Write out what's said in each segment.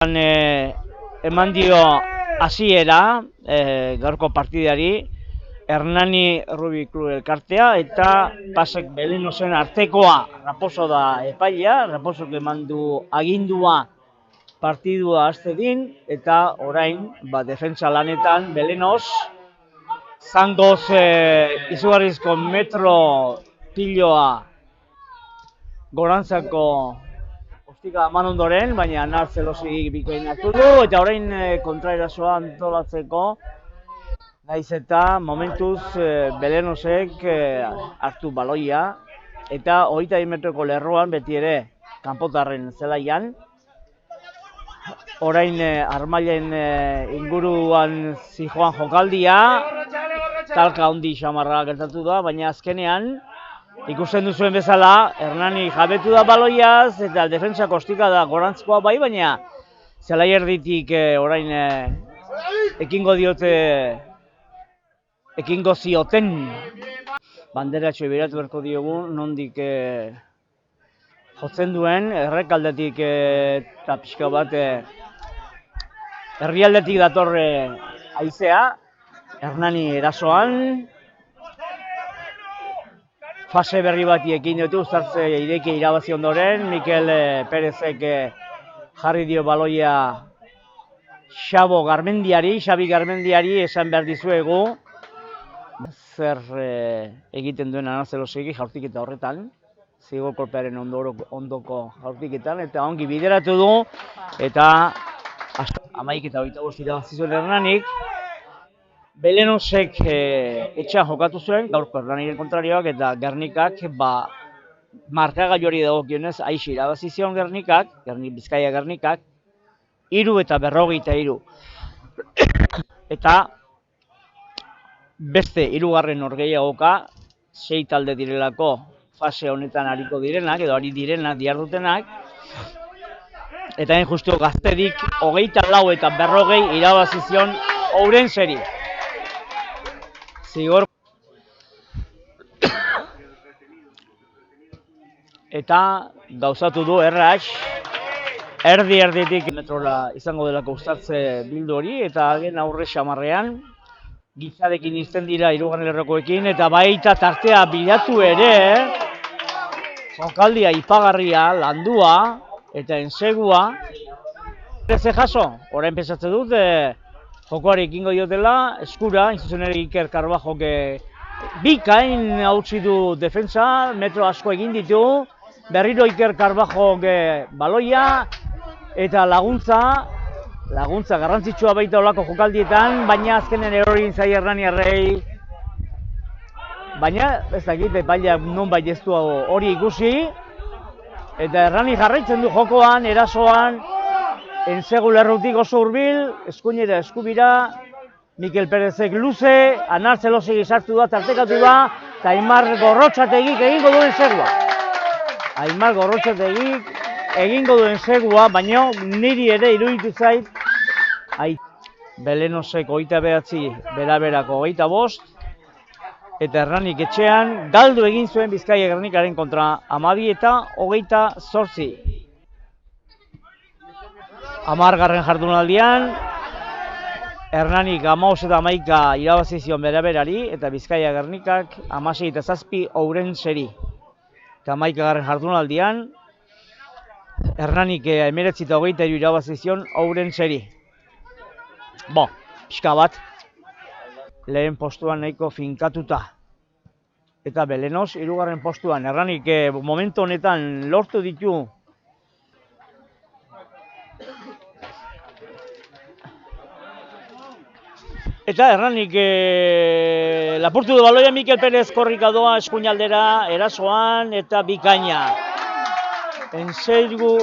Eman dio hasiera gaurko partidari Hernani Rugby Club elkartea eta Pasek Belenosen artekoa. Raposo da epailea, Raposok eman du agindua partidua hastedin eta orain defentsa lanetan Belenos zangoz izugarrizko metro piloa gorantzako ostika eman ondoren, baina Nartzelosi bikain hartu du eta orain kontraerasoa antolatzeko naiz eta momentuz Belenosek hartu baloia eta 22 metroko lerroan beti ere kanpotarren zelaian. Orain Armailen inguruan zijoan jokaldia, talka handi xamarra gertatu da, baina azkenean ikusten duzuen bezala, Hernani jabetu da baloiaz eta defentsa kostika da gorantzkoa bai, baina zelai erditik orain ekingo zioten banderatxo ibiratu beharko diogu, nondik jotzen duen, errekaldetik eta pixka bat herrialdetik datorre haizea, Hernani erasoan. Fase berri bati ekin diote, uztartze ireki irabazi ondoren, Mikel Perezek jarri dio baloia Xabi Garmendiari esan behar dizuegu. Zer egiten duen Nartzelosegi jaurtiketa horretan, zigor kolpearen ondoko jaurtiketan, eta ongi bideratu du, eta 11:25 irabazi zuen Hernanik. Belenosek etxean jokatu zuen, gaurko Hernaniren kontrarioak, eta Gernikak markagailuari dagokionez aise irabazi zion Bizkaia Gernikak, 3:43. Eta beste hirugarren norgehiagoka, 6 talde direlako fase honetan ariko direnak, edo ari direnak, dihardutenak, eta hain justu Gaztedik 24 eta 40 irabazi zion Ourenseri. Zigor eta gauzatu du erraz, erditik metrola izango delako uztartze bildu hori, eta hagen aurre xamarrean gizarekin izten dira hirugarren lerrokoekin, eta baita tartea bilatu ere, jokaldia ipagarria, landua eta ensegua. Ez jaso, orain pentsatze dut, jokoari ekingo diotela, eskura, zuzen ere Iker Carbajok bikain hautsi du defentsa, metro asko egin ditu, berriro Iker Carbajok baloia, eta laguntza garrantzitsua baita olako jokaldietan, baina azkenen erori zai Hernaniarrei, baina ez dakit epaileak nonbait ez du hori ikusi, eta Hernani jarraitzen du jokoan, erasoan, ensegu lerrutik oso hurbil, eskuinera eskubira, Mikel Perezek luze, Nartzelosegi sartu da, tartekatu da, eta Aimar Gorrotxategik egingo duen segua. Aimar Gorrotxategik egingo duen segua, baina niri ere iruditu zait, Belenosek 29, beraberako 25, eta Hernanik etxean galdu egin zuen Bizkaia Gernikaren kontra 12 eta 28. 10. jardunaldian, Hernanik 15 eta 11 irabazi zion beraberari, eta Bizkaia Gernikak 16 eta 7 Ourenseri. Eta 11. jardunaldian, Hernanik 19 eta 23 irabazi zion Ourenseri. Pixka bat, lehen postuan nahiko finkatuta. Eta Belenos, 3. postuan. Hernanik momentu honetan lortu ditu eta Hernanik lapurtu du baloia, Mikel Perez korrika doa eskuinaldera, erasoan eta bikaina. Ensegu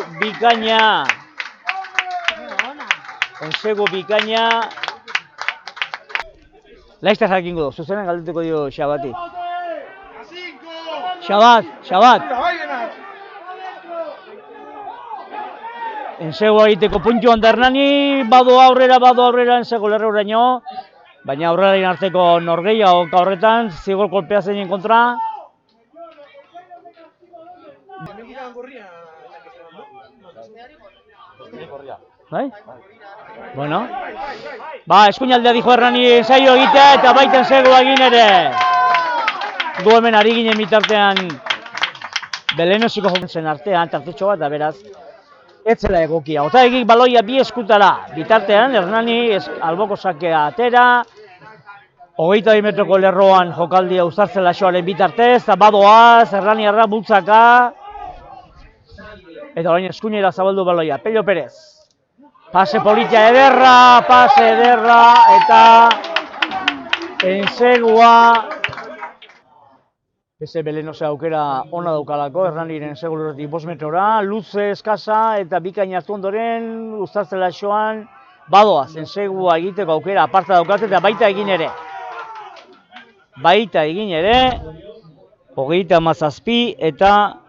bikaina. Laizter jakingo du, zuzenen galdetuko dio Xabati. Xabat. Ensegu egiteko puntuan da Hernani, bado aurrera ensegu lerroraino, baina aurrerain arteko norgehiagoka horretan, zigor kolpea zeinen kontra. Bai? Bueno. Ba, eskuinaldea dijo Errani ensaio egitea eta baiten zegoa egin ere. Gu hemen ari ginen bitartean Belenosiko jokatzen artean, tartetxo bat da beraz. Ez zela egokia. Otaegik baloia bi eskutara. Bitartean Hernani alboko sakea atera. 22 metroko lerroan jokaldia uzartzen lasoaren bitartez, eta badoaz, Hernaniarra bultzaka. Eta orain eskuinera zabaldu baloia, Pello Perez. Pase politia ederra, eta ensegua. Beste Belenose aukera ona daukalako, Hernaniren enseguluretik 5 metrora, luze eskasa eta bikain hartu ondoren, uzartzen lasoan, badoaz, ensegua egiteko aukera aparta daukate eta baita egin ere. 27 eta